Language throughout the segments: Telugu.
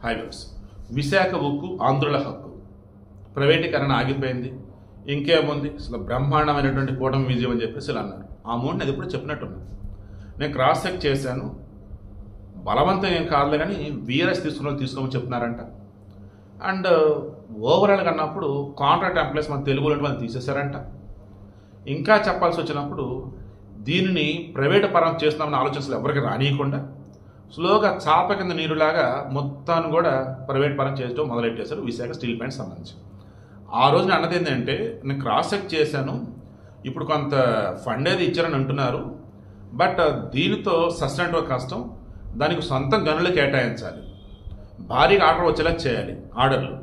హైవేస్ విశాఖ ఉక్కు ఆంధ్రుల హక్కు ప్రైవేటీకరణ ఆగిపోయింది. ఇంకేముంది, అసలు బ్రహ్మాండమైనటువంటి కూటమి విజయం అని చెప్పేసి ఇలా అన్నారు. ఆ మూడ్ని అది ఇప్పుడు చెప్పినట్టున్నాను. నేను క్రాస్ చెక్ చేశాను. బలవంతం ఏం కాదులే కానీ వీఆర్ఎస్ తీసుకోమని చెప్తున్నారంట. అండ్ ఓవరాల్గా అన్నప్పుడు కాంట్రాక్ట్ ఎంప్లాయీస్ మన తెలుగులో వాళ్ళు తీసేశారంట. ఇంకా చెప్పాల్సి వచ్చినప్పుడు దీనిని ప్రైవేటు పరం చేస్తున్నామని ఆలోచనలు ఎవరికి రానియకుండా స్లోగా చాప కింద నీరులాగా మొత్తాన్ని కూడా ప్రైవేట్ పరం చేయడం మొదలెట్టేశారు విశాఖ స్టీల్ ప్లాంట్ సంబంధించి. ఆ రోజున అన్నది ఏంటంటే, నేను క్రాస్ చెక్ చేశాను, ఇప్పుడు కొంత ఫండ్ ఏది ఇచ్చారని అంటున్నారు, బట్ దీనితో సస్టైనబుల్ కష్టం, దానికి సొంత గనులు కేటాయించాలి, భారీగా ఆర్డర్ వచ్చేలా చేయాలి, ఆర్డర్లు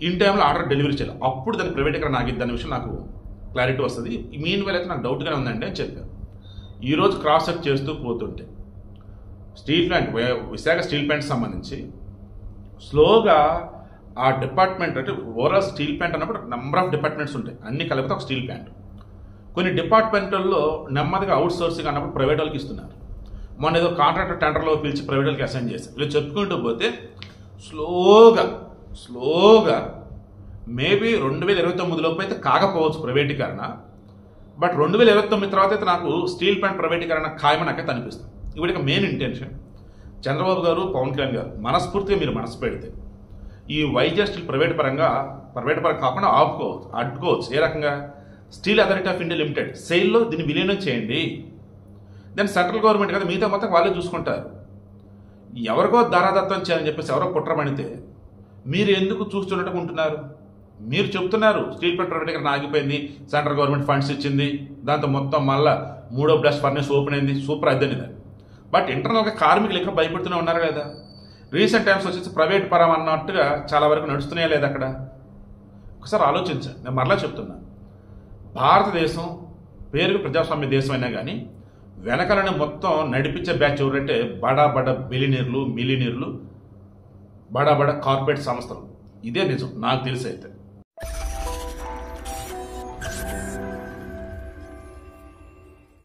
ఇన్ టైంలో ఆర్డర్ డెలివరీ చేయాలి, అప్పుడు దాన్ని ప్రైవేటీకరణ ఆగిద్ది అనే విషయం నాకు క్లారిటీ వస్తుంది. మీన్ వేళ అయితే నాకు డౌట్గానే ఉందండి అని చెప్పాను. ఈరోజు క్రాస్ చెక్ చేస్తూ పోతుంటే steel plant Visakha steel plant సంబంధించి స్లోగా ఆ డిపార్ట్మెంట్ అంటే ఓవరాల్ స్టీల్ ప్లాంట్ అన్నప్పుడు నెంబర్ ఆఫ్ డిపార్ట్మెంట్స్ ఉంటాయి, అన్ని కలిపితే ఒక స్టీల్ ప్లాంట్. కొన్ని డిపార్ట్మెంట్లలో నెమ్మదిగా అవుట్ సోర్సింగ్ అన్నప్పుడు ప్రైవేట్ వాళ్ళకి ఇస్తున్నారు. మొన్న ఏదో కాంట్రాక్టర్ టెండర్లో పిలిచి ప్రైవేట్ వాళ్ళకి అసైన్ చేశారు. ఇలా చెప్పుకుంటూ పోతే స్లోగా మేబీ 2029 లోపు అయితే కాకపోవచ్చు ప్రైవేటీకరణ, బట్ 2029 తర్వాత అయితే నాకు స్టీల్ ప్లాంట్ ప్రైవేటీకరణ ఖాయమని నాకైతే అనిపిస్తుంది. ఇప్పుడు మెయిన్ ఇంటెన్షన్ చంద్రబాబు గారు, పవన్ కళ్యాణ్ గారు మనస్ఫూర్తిగా మీరు మనసు పెడితే ఈ వైజాగ్ స్టీల్ ప్రైవేట్ పరంగా కాకుండా అడ్డుకోవచ్చు. ఏ రకంగా? Steel Authority of India Limited సెయిల్లో దీన్ని విలీనం చేయండి. దెన్ సెంట్రల్ గవర్నమెంట్ కదా మిగతా మొత్తం వాళ్ళే చూసుకుంటారు. ఎవరికో ధారాదత్తం చేయాలని చెప్పేసి ఎవరో కుట్రమణితే మీరు ఎందుకు చూస్తున్నట్టుగా ఉంటున్నారు? మీరు చెప్తున్నారు స్టీల్ ప్లాంట్ ప్రైవేటీకరణ ఆగిపోయింది, సెంట్రల్ గవర్నమెంట్ ఫండ్స్ ఇచ్చింది, దాంతో మొత్తం మళ్ళీ 3వ బ్లాస్ట్ ఫర్నేస్ ఓపెన్ అయింది, సూపర్ అద్దనిది. బట్ ఇంటర్నల్గా కార్మికులు ఇంకా భయపడుతూనే ఉన్నారు కదా. రీసెంట్ టైమ్స్ వచ్చేసి ప్రైవేట్ పరం అన్నట్టుగా చాలా వరకు నడుస్తున్నాయా లేదా అక్కడ? ఒకసారి ఆలోచించండి. నేను మరలా చెప్తున్నా, భారతదేశం పేరుకు ప్రజాస్వామ్య దేశం అయినా కానీ వెనకాలని మొత్తం నడిపించే బ్యాచ్ ఎవరంటే బడా బిలినీర్లు, మిలినీర్లు, బడా కార్పొరేట్ సంస్థలు. ఇదే నిజం నాకు తెలిసి అయితే.